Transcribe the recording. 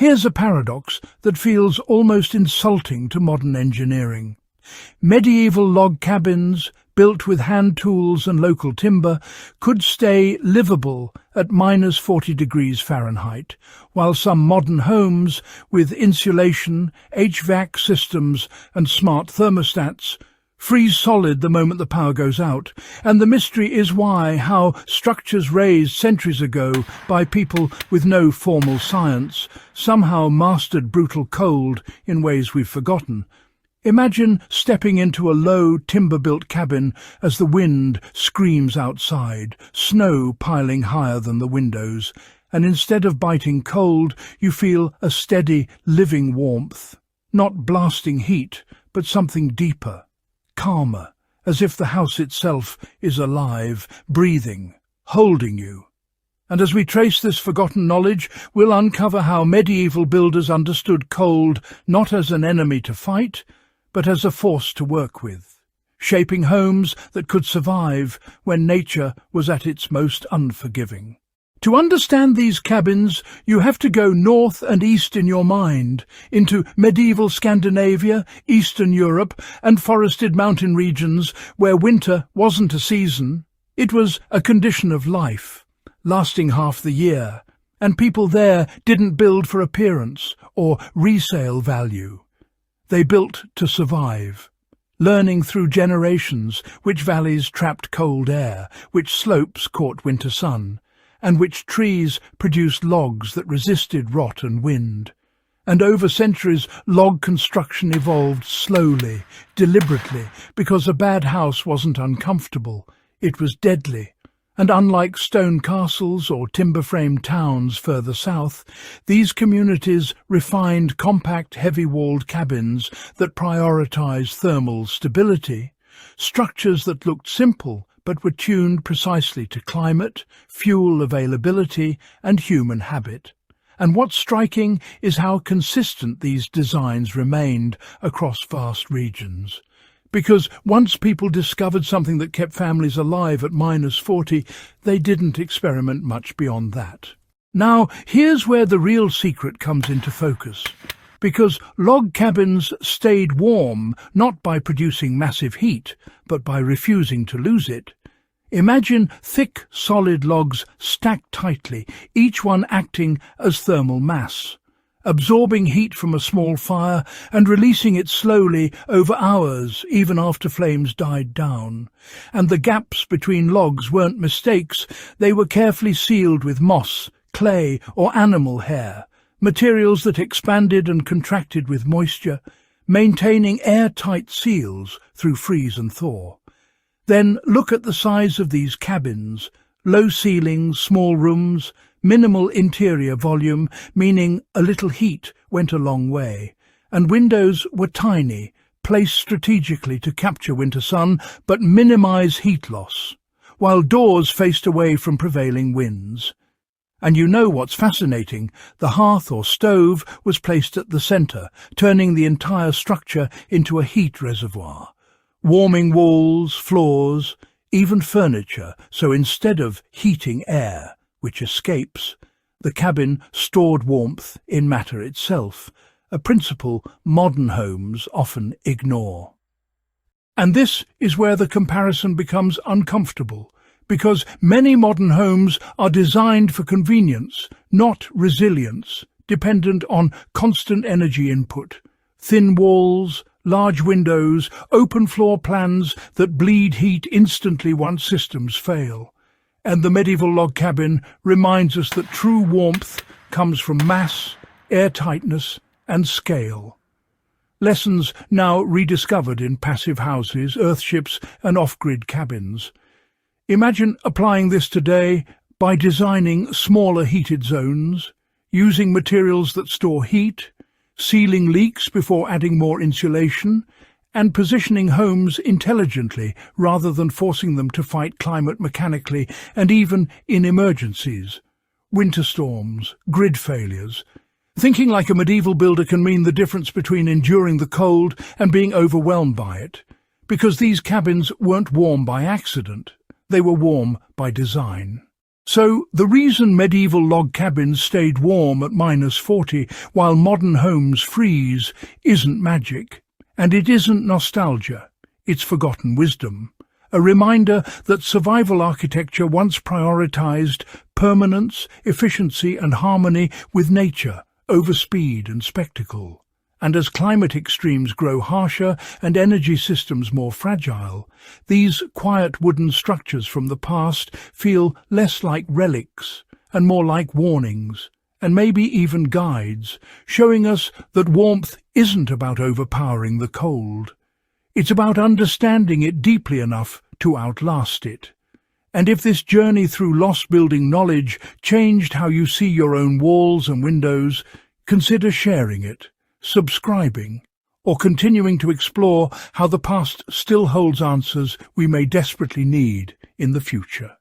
Here's a paradox that feels almost insulting to modern engineering. Medieval log cabins, built with hand tools and local timber, could stay livable at -40 degrees Fahrenheit, while some modern homes with insulation, HVAC systems and smart thermostats freeze solid the moment the power goes out. And the mystery is how structures raised centuries ago by people with no formal science somehow mastered brutal cold in ways we've forgotten. Imagine stepping into a low, timber-built cabin as the wind screams outside, snow piling higher than the windows, and instead of biting cold, you feel a steady, living warmth. Not blasting heat, but something deeper, calmer, as if the house itself is alive, breathing, holding you. And as we trace this forgotten knowledge, we'll uncover how medieval builders understood cold not as an enemy to fight, but as a force to work with, shaping homes that could survive when nature was at its most unforgiving. To understand these cabins, you have to go north and east in your mind, into medieval Scandinavia, Eastern Europe, and forested mountain regions where winter wasn't a season. It was a condition of life, lasting half the year, and people there didn't build for appearance or resale value. They built to survive, learning through generations which valleys trapped cold air, which slopes caught winter sun, and which trees produced logs that resisted rot and wind. And over centuries, log construction evolved slowly, deliberately, because a bad house wasn't uncomfortable, it was deadly. And unlike stone castles or timber-framed towns further south, these communities refined compact, heavy-walled cabins that prioritized thermal stability, structures that looked simple but were tuned precisely to climate, fuel availability, and human habit. And what's striking is how consistent these designs remained across vast regions. Because once people discovered something that kept families alive at -40, they didn't experiment much beyond that. Now, here's where the real secret comes into focus. Because log cabins stayed warm not by producing massive heat, but by refusing to lose it. Imagine thick, solid logs stacked tightly, each one acting as thermal mass, absorbing heat from a small fire and releasing it slowly over hours, even after flames died down. And the gaps between logs weren't mistakes, they were carefully sealed with moss, clay, or animal hair, materials that expanded and contracted with moisture, maintaining airtight seals through freeze and thaw. Then look at the size of these cabins: low ceilings, small rooms, minimal interior volume, meaning a little heat went a long way, and windows were tiny, placed strategically to capture winter sun but minimize heat loss, while doors faced away from prevailing winds. And you know what's fascinating? The hearth or stove was placed at the center, turning the entire structure into a heat reservoir, warming walls, floors, even furniture, so instead of heating air, which escapes, the cabin stored warmth in matter itself, a principle modern homes often ignore. And this is where the comparison becomes uncomfortable, because many modern homes are designed for convenience, not resilience, dependent on constant energy input, thin walls, large windows, open floor plans that bleed heat instantly once systems fail. And the medieval log cabin reminds us that true warmth comes from mass, airtightness, and scale. Lessons now rediscovered in passive houses, earthships, and off-grid cabins. Imagine applying this today by designing smaller heated zones, using materials that store heat, sealing leaks before adding more insulation, and positioning homes intelligently rather than forcing them to fight climate mechanically and even in emergencies. Winter storms, grid failures. Thinking like a medieval builder can mean the difference between enduring the cold and being overwhelmed by it, because these cabins weren't warm by accident, they were warm by design. So, the reason medieval log cabins stayed warm at -40 while modern homes freeze isn't magic, and it isn't nostalgia, it's forgotten wisdom. A reminder that survival architecture once prioritized permanence, efficiency and harmony with nature over speed and spectacle. And as climate extremes grow harsher and energy systems more fragile, these quiet wooden structures from the past feel less like relics and more like warnings, and maybe even guides, showing us that warmth isn't about overpowering the cold. It's about understanding it deeply enough to outlast it. And if this journey through lost building knowledge changed how you see your own walls and windows, consider sharing it, subscribing, or continuing to explore how the past still holds answers we may desperately need in the future.